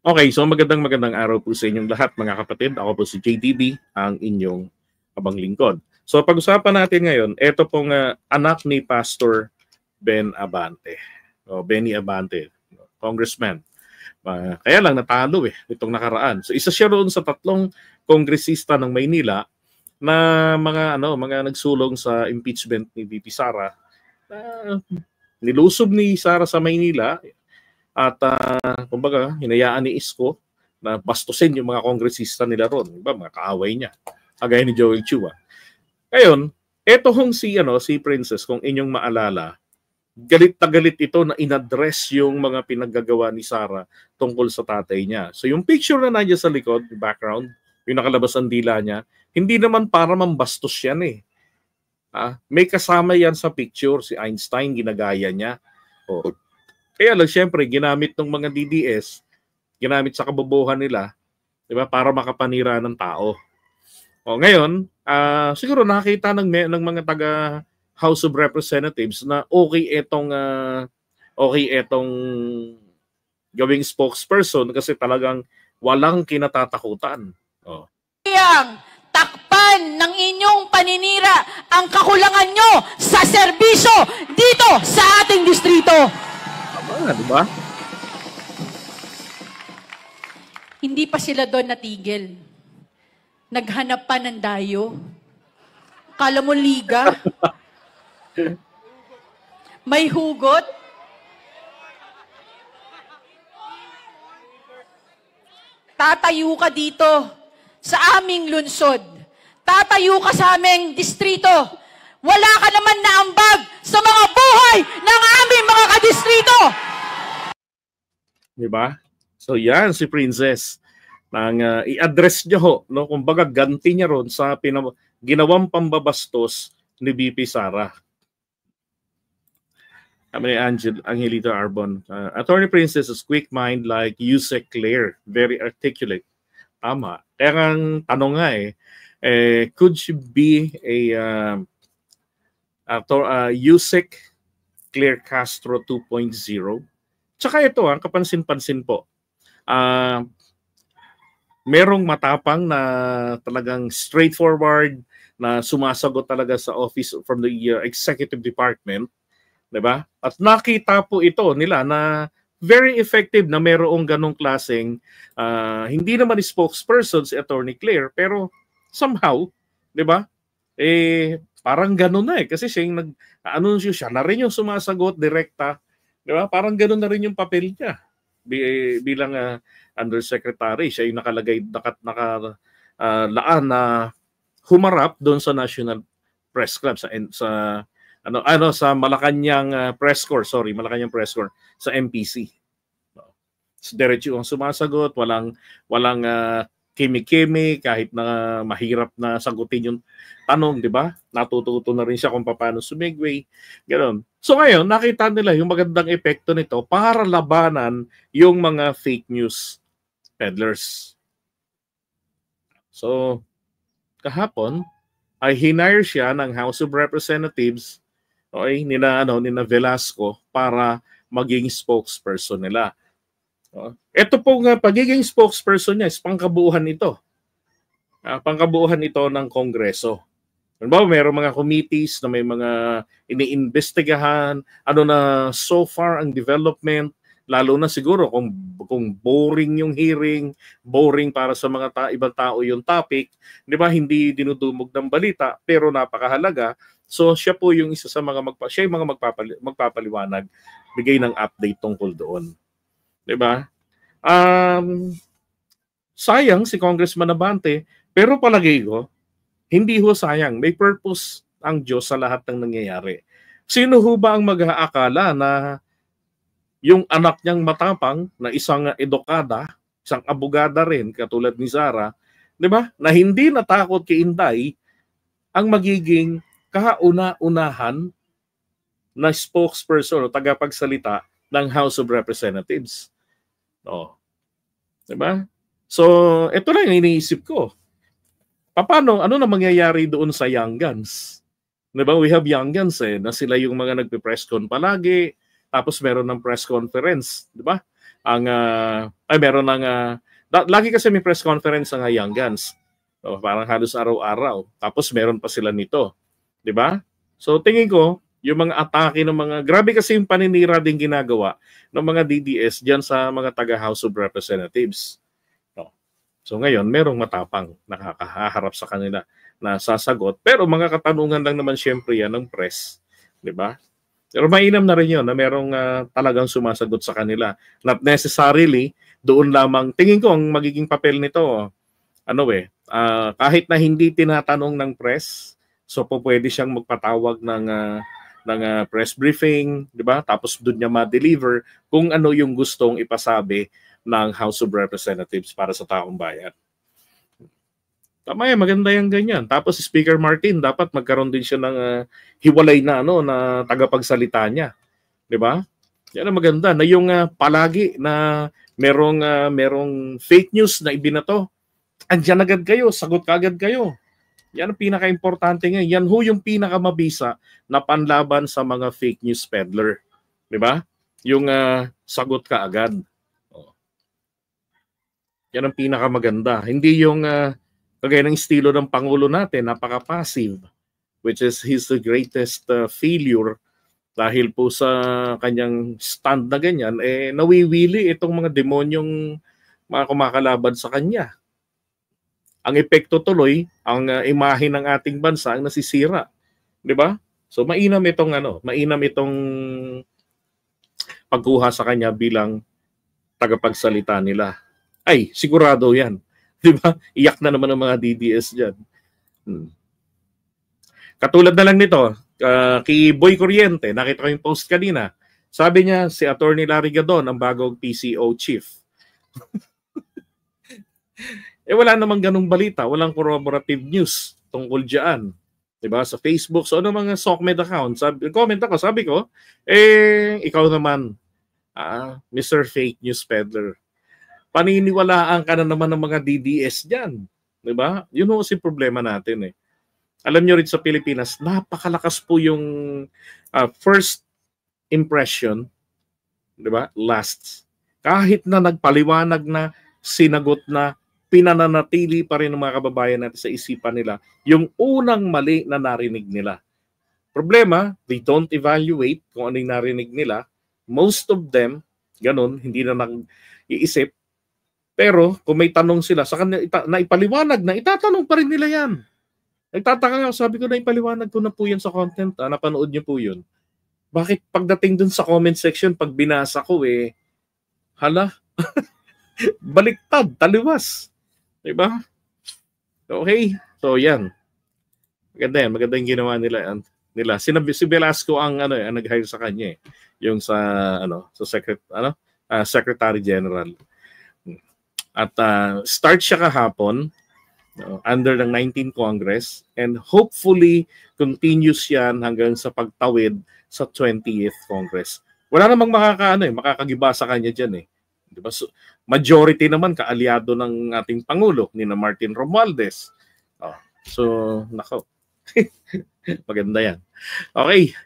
Okay, so magandang araw po sa inyong lahat mga kapatid. Ako po si JDB, ang inyong abang lingkod. So pag-usapan natin ngayon, ito pong anak ni Pastor Ben Abante. O Benny Abante, congressman. Kaya lang natalo itong nakaraan. So isa siya roon sa 3 kongresista ng Maynila na mga nagsulong sa impeachment ni VP Sara. Nilusob ni Sara sa Maynila at kumbaga hinayaan ni Isko na bastusin yung mga kongresista nila ron, diba? Mga kaaway niya. Kagaya ni Joel Chua. Ngayon, eto hong si Princess, kung inyong maalala, galit na galit ito na inaddress yung mga pinaggagawa ni Sara tungkol sa tatay niya. So yung picture na nandiyan sa likod, yung background, yung nakalabas ang dila niya, hindi naman para mambastos yan eh. May kasama yan sa picture, si Einstein, ginagaya niya. Kaya lang, syempre, ginamit ng mga DDS, ginamit sa kabobohan nila, di ba, para makapanira ng tao. Ngayon, siguro nakita ng mga taga House of Representatives na okay etong gawing spokesperson kasi talagang walang kinatatakutan. Takpan ng inyong paninira ang kakulangan nyo sa serbisyo dito sa ating distrito. Diba? Hindi pa sila doon natigil. Naghanap pa ng dayo. Kala mo liga? May hugot? Tatayo ka dito sa aming lungsod. Tatayo ka sa aming distrito. Wala ka naman na ambag sa mga buhay ng aming mga kadistrito. Diba? So yan si Princess. Nang i-address niya no? Kumbaga ganti niya ron sa ginawang pambabastos ni VP Sara. Kami ni Angelito Arbon. Attorney Princess is quick mind like Yusek Claire. Very articulate. Tama. Kaya ang tanong nga could she be a Yusek Claire Castro 2.0? Tsaka ito, kapansin-pansin po. Merong matapang na talagang straightforward na sumasagot talaga sa office from the executive department, 'di ba? At nakita po ito nila na very effective na merong ganong klaseng hindi naman spokesperson si Attorney Claire pero somehow, 'di ba? Parang gano'n na kasi siya yung nag-anunsyo, siya na rin yung sumasagot direkta, 'di ba? Parang gano'n na rin yung papel niya bilang undersecretary. Siya yung nakalaan na humarap doon sa National Press Club sa Malacanang Press Corps, Malacanang Press Corps sa MPC. Diretso ang sumasagot, walang kimi-kimi, kahit na mahirap na sagutin yung tanong, di ba? Natututo na rin siya kung paano sumigway. Ganon. So ngayon, nakita nila yung magandang epekto nito para labanan yung mga fake news peddlers. So, kahapon, ay hinire siya ng House of Representatives, nina Velasco, para maging spokesperson nila. Ito po nga, pagiging spokesperson niya is pangkabuuhan ito. Pangkabuuhan ito ng Kongreso. Halimbawa, mayroong mga committees na may mga iniimbestigahan, na so far ang development, lalo na siguro kung boring yung hearing, boring para sa mga ibang tao yung topic, di ba, hindi dinudumog ng balita, pero napakahalaga. So siya po yung isa sa mga magpapaliwanag, bigay ng update tungkol doon. Di ba? Sayang si Congressman Abante, pero palagay ko, hindi ho sayang. May purpose ang Diyos sa lahat ng nangyayari. Sino ho ba ang mag-aakala na yung anak niyang matapang na isang edukada, isang abogada rin, katulad ni Sara, di ba? Na hindi natakot kay Inday ang magiging kauna-unahan na spokesperson o tagapagsalita ng House of Representatives. Di ba? So, ito lang yung iniisip ko. Paano, ano na mangyayari doon sa Young Guns? Diba? We have Young Guns na sila yung mga nagpe-press con palagi, tapos meron ng press conference, di ba? meron ng lagi kasi may press conference ang Young Guns. So, parang halos araw-araw. Tapos meron pa sila nito, 'di ba? So tingin ko yung mga atake ng mga grabe kasi yung paninira din ginagawa ng mga DDS diyan sa mga taga House of Representatives. No. So ngayon merong matapang nakakaharap sa kanila na sasagot, pero mga katanungan lang naman syempre yan ng press, 'di ba? Pero mainam na rin yun na merong talagang sumasagot sa kanila. Not necessarily, doon lamang, tingin ko ang magiging papel nito, kahit na hindi tinatanong ng press, so po pwede siyang magpatawag ng press briefing, di ba? Tapos doon niya ma-deliver kung ano yung gustong ipasabi ng House of Representatives para sa taong bayan. Tama yan, maganda yung ganyan. Tapos Speaker Martin, dapat magkaroon din siya ng hiwalay na na tagapagsalita niya. 'Di ba? Yan ang maganda na yung palagi na merong fake news na ibinato. Andiyan agad kayo, sagot kaagad kayo. Yan ang pinaka-importante ngayon. Yan ho yung pinakamabisa na panlaban sa mga fake news peddler. 'Di ba? Yung sagot ka agad. Oh. Yan ang pinakamaganda. Hindi yung kagaya ng estilo ng Pangulo natin, napaka-passive, which is his greatest failure dahil po sa kanyang stand na ganyan, nawiwili itong mga demonyong mga kumakalaban sa kanya. Ang epekto tuloy, ang imahe ng ating bansa ang nasisira. 'Di ba? So mainam itong pagkuha sa kanya bilang tagapagsalita nila. Ay, sigurado yan. Diba? Iyak na naman ang mga DDS dyan. Katulad na lang nito, kay Boy Corriente, nakita ko yung post kanina. Sabi niya, si Attorney Larry Gadon, ang bagong PCO chief. Wala namang ganung balita, walang corroborative news tungkol dyan. Diba? Sa Facebook, so ano mga SOCMED account, comment ako, sabi ko, ikaw naman, Mr. Fake News Peddler. Paniniwalaan ka na naman ng mga DDS dyan. Diba? Yun ho si problema natin. Alam nyo rin sa Pilipinas, napakalakas po yung first impression, diba? Last. Kahit na nagpaliwanag na, sinagot na, pinananatili pa rin ng mga kababayan natin sa isipan nila yung unang mali na narinig nila. Problema, they don't evaluate kung ano yung narinig nila. Most of them, ganun, hindi na nag-iisip. Pero kung may tanong sila, sa kanila na ipaliwanag na, itatanong pa rin nila yan. Nagtataka nga, sabi ko na ipaliwanag ko na po yan sa content. Napanood niyo po yun. Bakit pagdating dun sa comment section, pag binasa ko hala, baliktad, taliwas. Diba? Okay, so yan. Maganda yan, maganda yung ginawa nila. Si Velasco ang nag-hire sa kanya yung sa Secretary General. At start siya kahapon under ng 19th Congress and hopefully continues yan hanggang sa pagtawid sa 20th Congress. Wala namang makakagiba sa kanya diyan Diba? So, majority naman kaalyado ng ating Pangulo ni na Martin Romualdez. So, nako. Maganda yan. Okay.